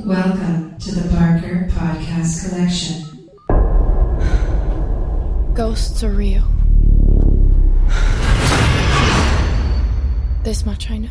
Welcome to the Parker Podcast Collection. Ghosts are real. This much I know.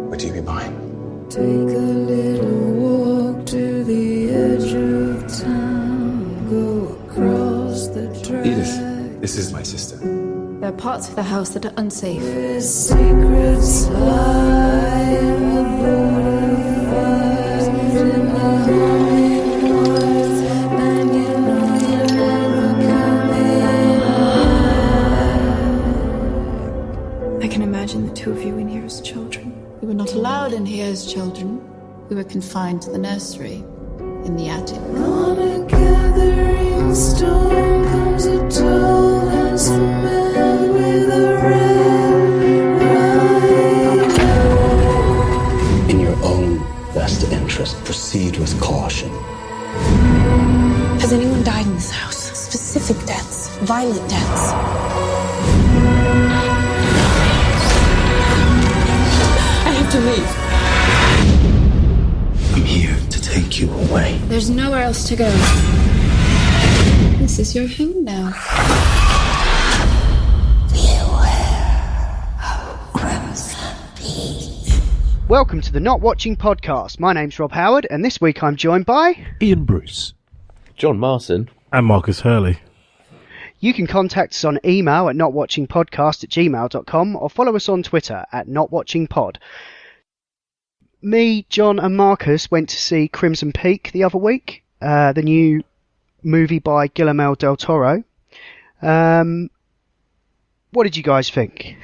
Would you be mine? Take a little walk to the edge of town. Go across the track. Edith, this is my sister. There are parts of the house that are unsafe. Secrets lie in the butterflies in the hummingbirds, and you know you're never coming back. I can imagine the two of you in here as children. We were not allowed in here as children. We were confined to the nursery, in the attic. On a gathering storm comes a tall handsome man with a red riding. In your own best interest, proceed with caution. Has anyone died in this house? Specific deaths, violent deaths. I have to leave. I'm here to take you away. There's nowhere else to go. This is your home now. Welcome to the Not Watching Podcast. My name's Rob Howard, and this week I'm joined by Ian Bruce, John Martian, and Marcus Hurley. You can contact us on email at notwatchingpodcast@gmail.com or follow us on Twitter at notwatchingpod. Me, John, and Marcus went to see Crimson Peak the other week, the new movie by Guillermo Del Toro. What did you guys think?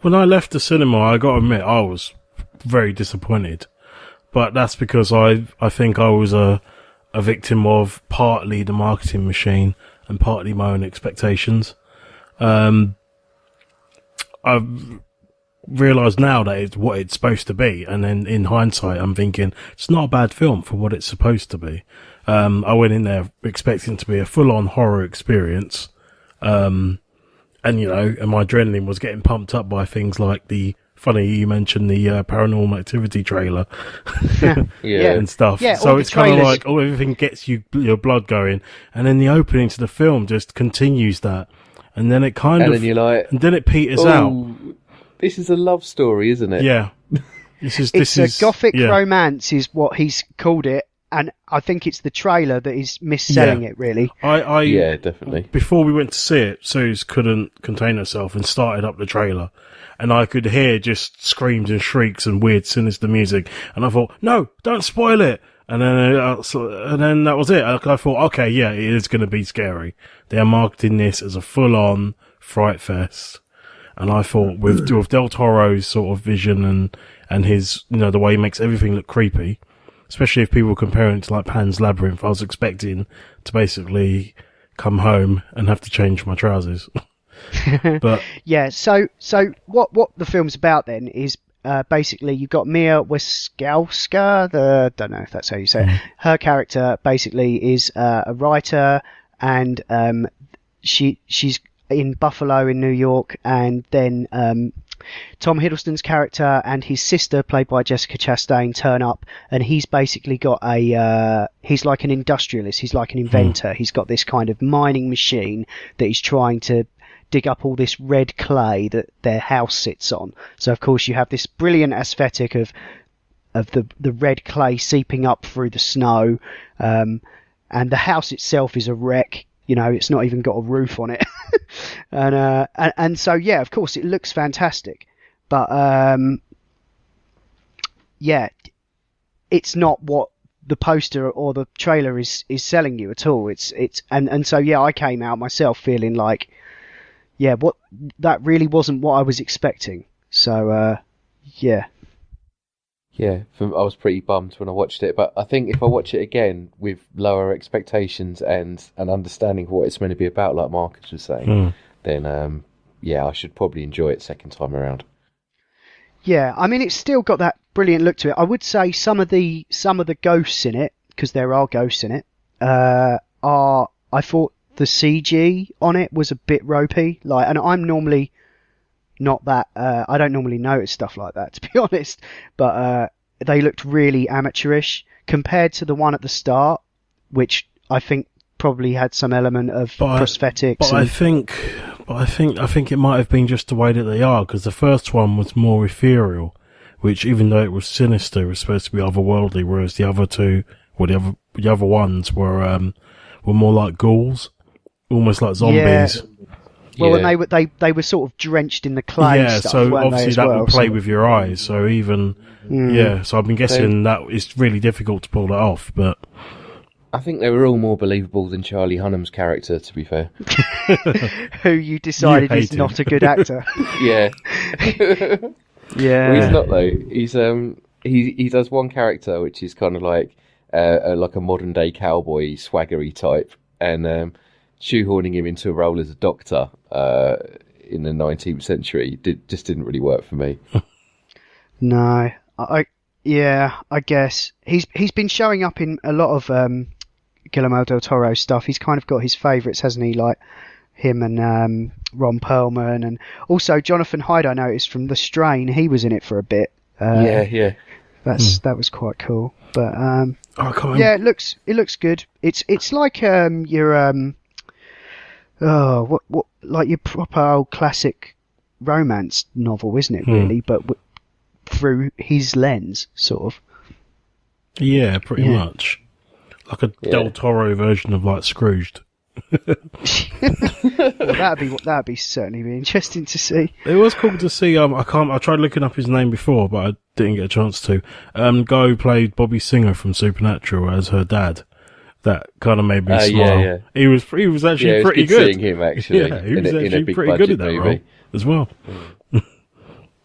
When I left the cinema, I got to admit, I was very disappointed. But that's because I think I was a victim of partly the marketing machine and partly my own expectations. I've realised now that it's what it's supposed to be, and then in hindsight, I'm thinking it's not a bad film for what it's supposed to be. I went in there expecting it to be a full-on horror experience, and my adrenaline was getting pumped up by things like funny you mentioned the Paranormal Activity trailer, and stuff. Yeah, so it's kind of like everything gets your blood going, and then the opening to the film just continues that, and then it then you're like, and then it peters out. This is a love story, isn't it? Yeah. It's a gothic romance is what he's called it, and I think it's the trailer that is misselling it, really. Yeah, definitely. Before we went to see it, Suze couldn't contain herself and started up the trailer, and I could hear just screams and shrieks and weird sinister music, and I thought, no, don't spoil it. And then that was it. I thought, okay, yeah, it is going to be scary. They are marketing this as a full-on fright fest. And I thought with Del Toro's sort of vision and his, the way he makes everything look creepy, especially if people compare it to like Pan's Labyrinth, I was expecting to basically come home and have to change my trousers. But yeah, so what the film's about then is basically you've got Mia Wasikowska, don't know if that's how you say it. Her character basically is a writer, and she's in Buffalo in New York, and then Tom Hiddleston's character and his sister, played by Jessica Chastain, turn up, and he's basically got he's like an industrialist, he's like an inventor. He's got this kind of mining machine that he's trying to dig up all this red clay that their house sits on. So of course you have this brilliant aesthetic of the red clay seeping up through the snow, and the house itself is a wreck. It's not even got a roof on it. and so, yeah, of course, it looks fantastic. But, it's not what the poster or the trailer is selling you at all. And so, yeah, I came out myself feeling like, yeah, that really wasn't what I was expecting. So, yeah. Yeah, I was pretty bummed when I watched it, but I think if I watch it again with lower expectations and an understanding of what it's meant to be about, like Marcus was saying, then I should probably enjoy it second time around. Yeah, I mean, it's still got that brilliant look to it. I would say some of the ghosts in it, because there are ghosts in it, I thought the CG on it was a bit ropey. And I'm normally not that. I don't normally notice stuff like that, to be honest. But they looked really amateurish compared to the one at the start, which I think probably had some element of prosthetics. But I think it might have been just the way that they are, because the first one was more ethereal, which, even though it was sinister, was supposed to be otherworldly, whereas the other two, or the other ones were more like ghouls, almost like zombies. Yeah. Well, and they were sort of drenched in the clay. Yeah, stuff, so weren't obviously they, that well, will play with your eyes. So even so I've been guessing that it's really difficult to pull that off. But I think they were all more believable than Charlie Hunnam's character, to be fair. Who you decided is not a good actor. Yeah. Yeah. Well, he's not though. He's he does one character which is kind of like a modern day cowboy swaggery type, and shoehorning him into a role as a doctor in the 19th century just didn't really work for me. No, I guess he's been showing up in a lot of Guillermo Del Toro stuff. He's kind of got his favourites, hasn't he? Like him and Ron Perlman, and also Jonathan Hyde. I noticed from The Strain, he was in it for a bit. Yeah. That was quite cool. But yeah, it looks good. It's like your like your proper old classic romance novel, isn't it? Really, but through his lens, sort of. Yeah, pretty much. Like a Del Toro version of like Scrooged. Well, that'd be certainly be interesting to see. It was cool to see. I tried looking up his name before, but I didn't get a chance to. Guy who played Bobby Singer from Supernatural as her dad. That kind of made me smile. Yeah. He was actually pretty good. Seeing him actually, yeah, he was in actually a big pretty good at that movie. role as well.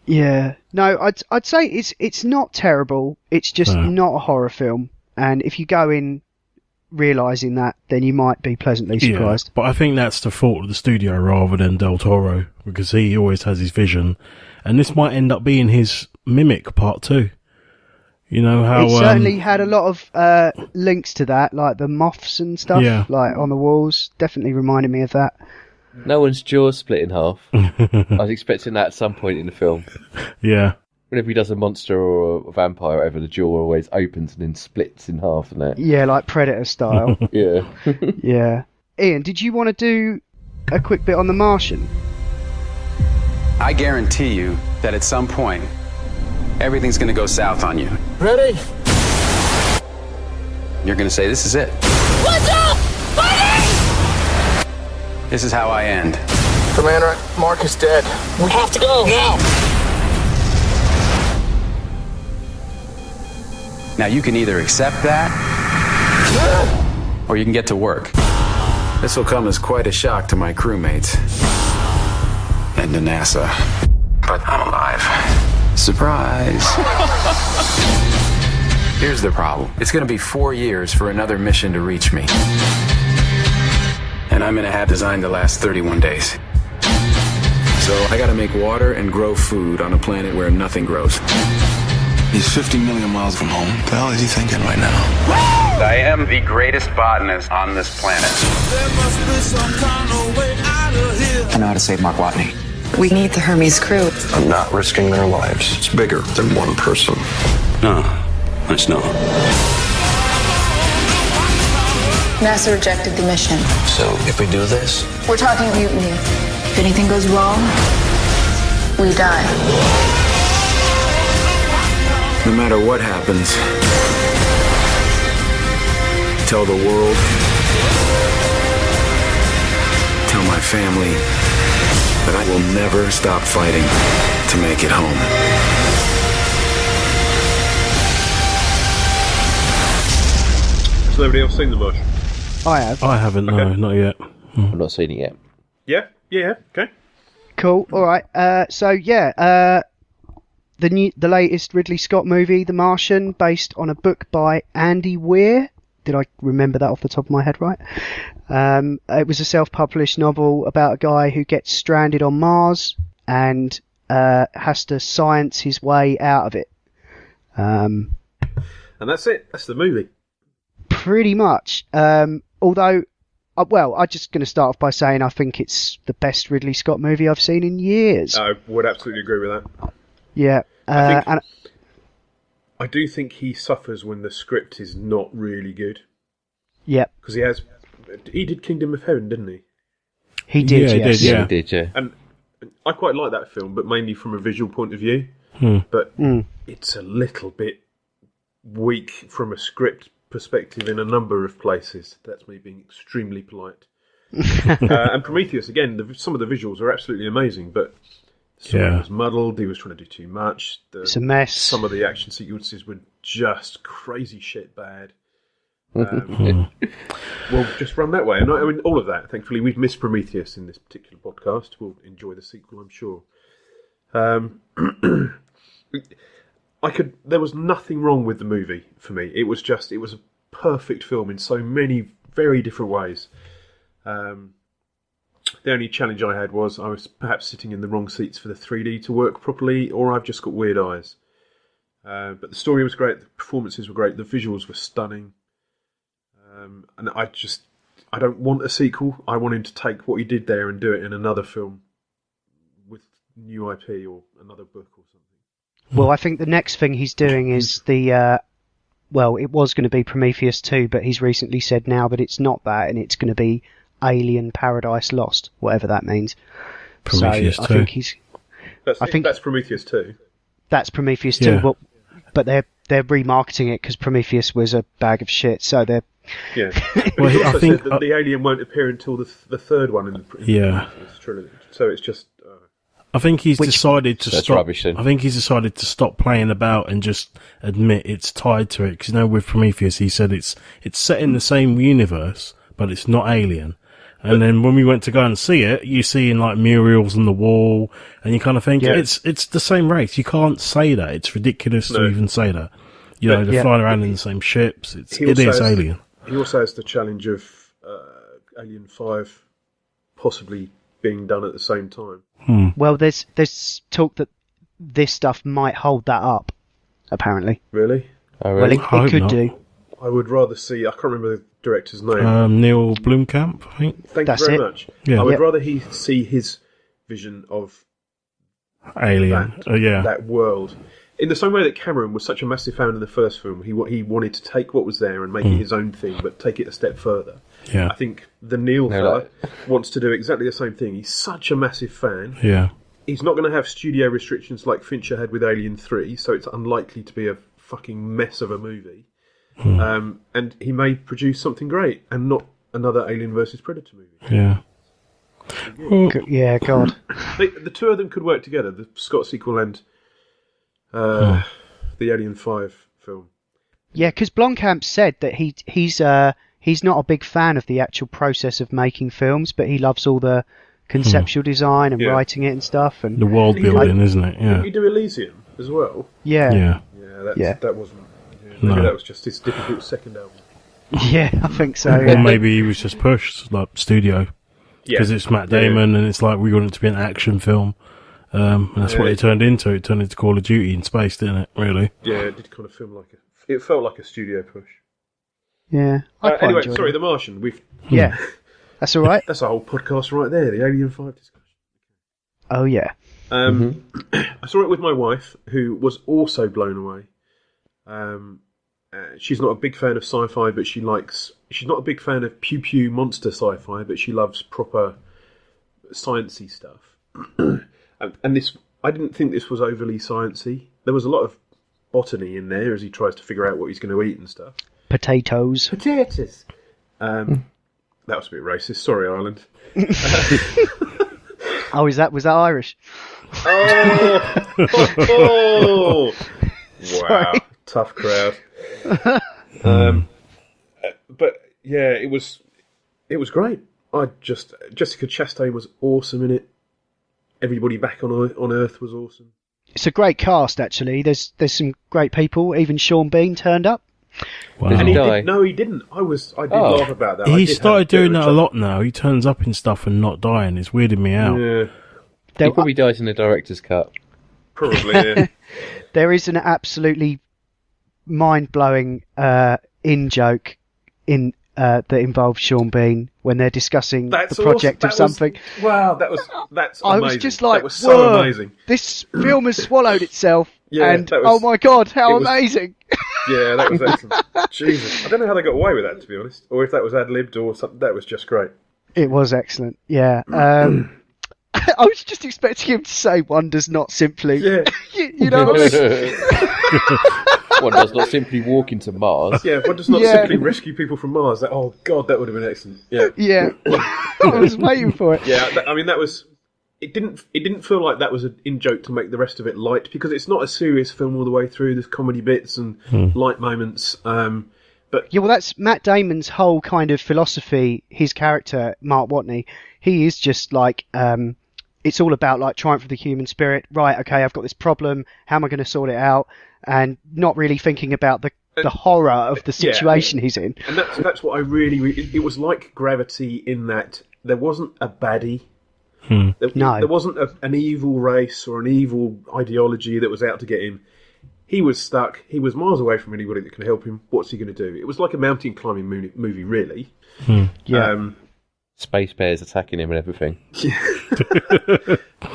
Yeah, no, I'd say it's not terrible. It's just not a horror film, and if you go in realising that, then you might be pleasantly surprised. Yeah, but I think that's the fault of the studio rather than Del Toro, because he always has his vision, and this might end up being his Mimic Part 2. You know how it certainly had a lot of links to that, like the moths and stuff, like on the walls. Definitely reminded me of that. No one's jaw split in half. I was expecting that at some point in the film. Yeah. Whenever he does a monster or a vampire or whatever, the jaw always opens and then splits in half, and that. Yeah, like Predator style. Yeah. Yeah. Ian, did you want to do a quick bit on The Martian? I guarantee you that at some point, everything's going to go south on you. Ready? You're going to say, this is it. What's up, buddy? This is how I end. Commander, Mark is dead. We have to go now. Now, you can either accept that, or you can get to work. This will come as quite a shock to my crewmates and to NASA. But I'm alive. Surprise. Here's the problem. It's going to be 4 years for another mission to reach me. And I'm going to have designed to last 31 days. So I got to make water and grow food on a planet where nothing grows. He's 50 million miles from home. What the hell is he thinking right now? I am the greatest botanist on this planet. There must be some kind of way out of here. I know how to save Mark Watney. We need the Hermes crew. I'm not risking their lives. It's bigger than one person. No, it's not. NASA rejected the mission. So if we do this, We're talking mutiny. If anything goes wrong, we die. No matter what happens, tell the world, tell my family that I will never stop fighting to make it home. Has anybody else seen The Martian? I have. I haven't, no, not yet. I've not seen it yet. Yeah, okay. Cool. All right. The latest Ridley Scott movie, The Martian, based on a book by Andy Weir. Did I remember that off the top of my head right? It was a self-published novel about a guy who gets stranded on Mars and has to science his way out of it. And that's it. That's the movie. Pretty much. Although I'm just going to start off by saying I think it's the best Ridley Scott movie I've seen in years. I would absolutely agree with that. Yeah. I do think he suffers when the script is not really good. Yeah. Because he did Kingdom of Heaven, didn't he? He did, yes. He did, yeah. And I quite like that film, but mainly from a visual point of view. But it's a little bit weak from a script perspective in a number of places. That's me being extremely polite. And Prometheus, again, some of the visuals are absolutely amazing, but some of it was muddled. He was trying to do too much. It's a mess. Some of the action sequences were just crazy shit bad. We'll just run that way. And I mean, all of that, thankfully, we've missed Prometheus in this particular podcast. We'll enjoy the sequel, I'm sure. There was nothing wrong with the movie for me. It was a perfect film in so many very different ways. The only challenge I had was I was perhaps sitting in the wrong seats for the 3D to work properly, or I've just got weird eyes. But the story was great, the performances were great, the visuals were stunning. And I don't want a sequel. I want him to take what he did there and do it in another film with new IP or another book or something. Well, I think the next thing he's doing is it was going to be Prometheus 2, but he's recently said now that it's not that, and it's going to be Alien Paradise Lost, whatever that means. Prometheus 2. I think that's Prometheus 2. That's Prometheus 2, but they're remarketing it because Prometheus was a bag of shit, so they're... Yeah. Well, I think said that the alien won't appear until the third one in the trilogy. So it's just... I think he's decided to stop. Rubbish, then. I think he's decided to stop playing about and just admit it's tied to it. Because with Prometheus, he said it's set in the same universe, but it's not Alien. And then when we went to go and see it, you see in like murals on the wall, and you kind of think it's the same race. You can't say that. It's ridiculous to even say that. They're flying around in the same ships. It is Alien. He also has the challenge of Alien 5 possibly being done at the same time. Well, there's talk that this stuff might hold that up, apparently. Really? Oh, really? Well, it could do. I would rather see... I can't remember the director's name. Neil Blomkamp, I think. Thank you very much. Yeah. I would rather see his vision of Alien. That world. In the same way that Cameron was such a massive fan of the first film, he wanted to take what was there and make it his own thing, but take it a step further. Yeah. I think the Neil fella wants to do exactly the same thing. He's such a massive fan. Yeah. He's not going to have studio restrictions like Fincher had with Alien 3, so it's unlikely to be a fucking mess of a movie. And he may produce something great and not another Alien versus Predator movie. Yeah. Yeah, God. The two of them could work together, the Scott sequel and the Alien 5 film. Yeah, because Blomkamp said that he's not a big fan of the actual process of making films, but he loves all the conceptual design and writing it and stuff. And the world building, isn't it? Yeah. Did he do Elysium as well? Yeah. That wasn't... maybe that was just his difficult second album. Yeah, I think so. Or maybe he was just pushed, like, studio. Because it's Matt Damon, and it's like, we want it to be an action film. And that's what it turned into. It turned into Call of Duty in space, didn't it, really? Yeah, it did kind of feel like it felt like a studio push. Yeah. Anyway, sorry, The Martian. Yeah, that's all right. That's a whole podcast right there, the Alien 5 discussion. Oh, yeah. I saw it with my wife, who was also blown away. She's not a big fan of sci-fi, but she's not a big fan of pew-pew monster sci-fi, but she loves proper sciencey stuff. And this, I didn't think this was overly sciencey. There was a lot of botany in there as he tries to figure out what he's going to eat and stuff. Potatoes. That was a bit racist. Sorry, Ireland. Oh, was that Irish? Oh! Wow, tough crowd. But yeah, it was great. Jessica Chastain was awesome in it. Everybody back on Earth was awesome. It's a great cast, actually. There's some great people. Even Sean Bean turned up. Wow. And he didn't. I did laugh about that. He started doing that a lot now. He turns up in stuff and not dying. It's weirded me out. Yeah. He probably dies in the director's cut. Probably, yeah. There is an absolutely mind-blowing in-joke in that involved Sean Bean when they're discussing That's the project awesome. of something. That's amazing. I was just like, that was so whoa, amazing. This film has swallowed itself, Yeah, and that was- oh my god, how it was- amazing! Yeah, that was excellent. Jesus, I don't know how they got away with that, to be honest, or if that was ad-libbed or something. That was just great. It was excellent. Yeah. I was just expecting him to say one does not simply. Yeah. you know what I mean? One does not simply walk into Mars. Yeah, one does not Yeah. simply rescue people from Mars. Oh God, that would have been excellent. Yeah. Yeah. I was waiting for it. Yeah, I mean that was. It didn't feel like that was an in-joke to make the rest of it light, because it's not a serious film all the way through. There's comedy bits and light moments. But Yeah, well, that's Matt Damon's whole kind of philosophy. His character, Mark Watney, he is just like, it's all about like triumph of the human spirit. Right, okay, I've got this problem. How am I going to sort it out? And not really thinking about the horror of the situation he's in. And that's what I really. It was like Gravity in that there wasn't a baddie. There wasn't an evil race or an evil ideology that was out to get him. He was stuck. He was miles away from anybody that can help him. What's he going to do? It was like a mountain climbing movie, really. Yeah. Space bears attacking him and everything.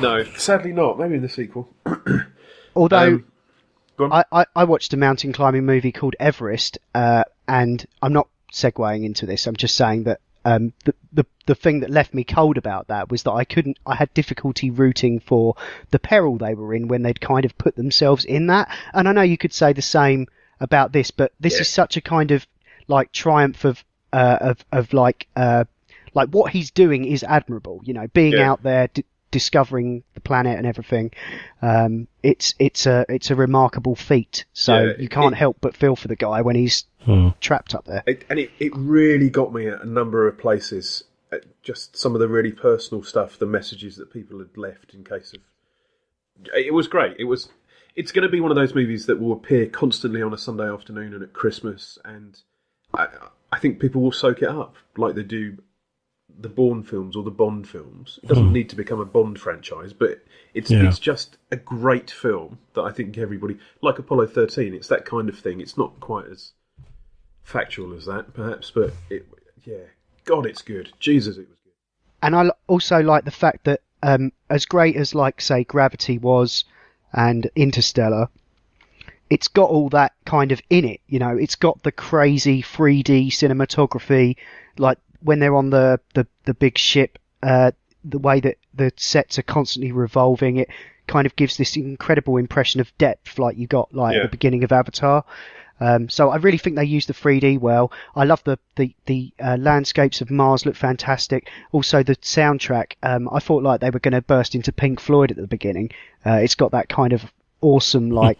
No, sadly not. Maybe in the sequel. Although go on. I watched a mountain climbing movie called Everest, and I'm not segueing into this. I'm just saying that the thing that left me cold about that was that I had difficulty rooting for the peril they were in when they'd kind of put themselves in that. And I know you could say the same about this, but this is such a kind of like triumph of like what he's doing is admirable. You know, being out there, discovering the planet and everything. It's a remarkable feat. So you can't help but feel for the guy when he's trapped up there. It really got me at a number of places. Just some of the really personal stuff, the messages that people had left in case of. It was great. It's going to be one of those movies that will appear constantly on a Sunday afternoon and at Christmas, and I think people will soak it up like they do the Bourne films or the Bond films. It doesn't need to become a Bond franchise, but it's just a great film that I think everybody, like Apollo 13, it's that kind of thing. It's not quite as factual as that, perhaps, but God, it's good. Jesus, it was good. And I also like the fact that as great as, like, say, Gravity was and Interstellar, it's got all that kind of in it. You know, it's got the crazy 3D cinematography, like when they're on the big ship, the way that the sets are constantly revolving, it kind of gives this incredible impression of depth, like you got at the beginning of Avatar. So I really think they used the 3D well. I love the landscapes of Mars, look fantastic. Also the soundtrack, I thought like they were going to burst into Pink Floyd at the beginning. It's got that kind of awesome, like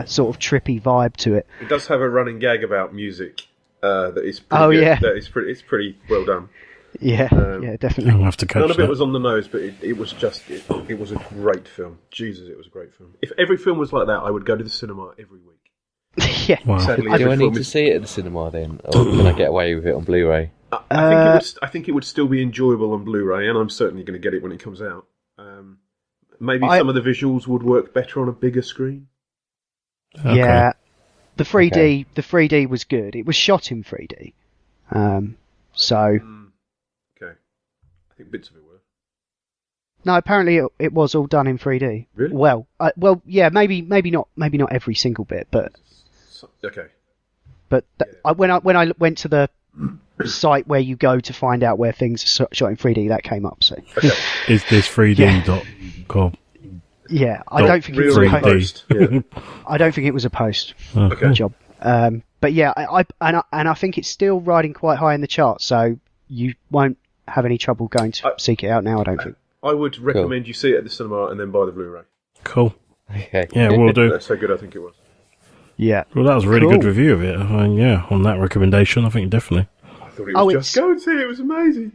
sort of trippy vibe to it. It does have a running gag about music that is pretty good. That is pretty. It's pretty well done. Yeah, definitely. I'll have to catch None of that. it was on the nose, but it was just it was a great film. Jesus, it was a great film. If every film was like that, I would go to the cinema every week. Yeah. Wow. Sadly, Do every I need film to is- see it at the cinema then, or can I get away with it on Blu-ray? I think it would still be enjoyable on Blu-ray, and I'm certainly going to get it when it comes out. Maybe some of the visuals would work better on a bigger screen. Okay. Yeah, the 3D was good. It was shot in 3D. So Okay, I think bits of it were. no, apparently it was all done in 3D. Really? Well, yeah, maybe not every single bit, but Okay. when I went to the site where you go to find out where things are shot in 3D, that came up. So Is this 3D.com? yeah, I don't think it was a 3D. post. Yeah. I don't think it was a post Okay. job. But yeah, I think it's still riding quite high in the charts, so you won't have any trouble going to seek it out now, I don't think. I would recommend you see it at the cinema and then buy the Blu-ray. Cool. Okay. Yeah, we'll do. That's how good I think it was. Yeah. Well, that was a really Cool. good review of it. I mean, yeah, on that recommendation, I think definitely. I thought it was just it's- go and see it. It was amazing.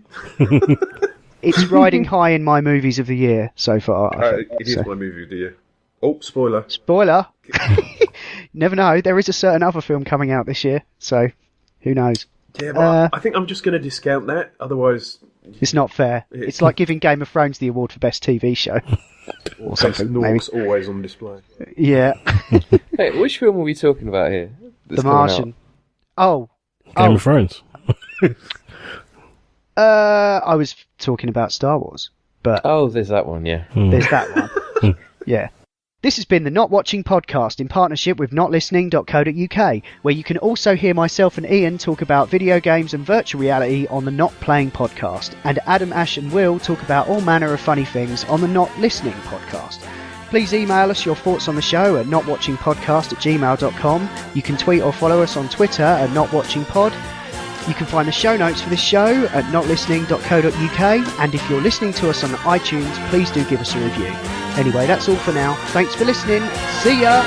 It's riding high in my movies of the year so far. I think. It is So- my movie of the year. Oh, spoiler. Spoiler. Never know. There is a certain other film coming out this year, so who knows? Yeah, but I think I'm just going to discount that. Otherwise, It's not fair. It's like giving Game of Thrones the award for best TV show or something. Maybe. Nork's always on display. Yeah. Hey, which film are we talking about here? The Martian. Oh. Game of Thrones. I was talking about Star Wars, but there's that one. Yeah, there's that one. Yeah. This has been the Not Watching Podcast in partnership with notlistening.co.uk, where you can also hear myself and Ian talk about video games and virtual reality on the Not Playing Podcast, and Adam, Ash and Will talk about all manner of funny things on the Not Listening Podcast. Please email us your thoughts on the show at notwatchingpodcast@gmail.com. You can tweet or follow us on Twitter at notwatchingpod. You can find the show notes for this show at notlistening.co.uk, and if you're listening to us on iTunes, please do give us a review. Anyway, that's all for now. Thanks for listening. See ya!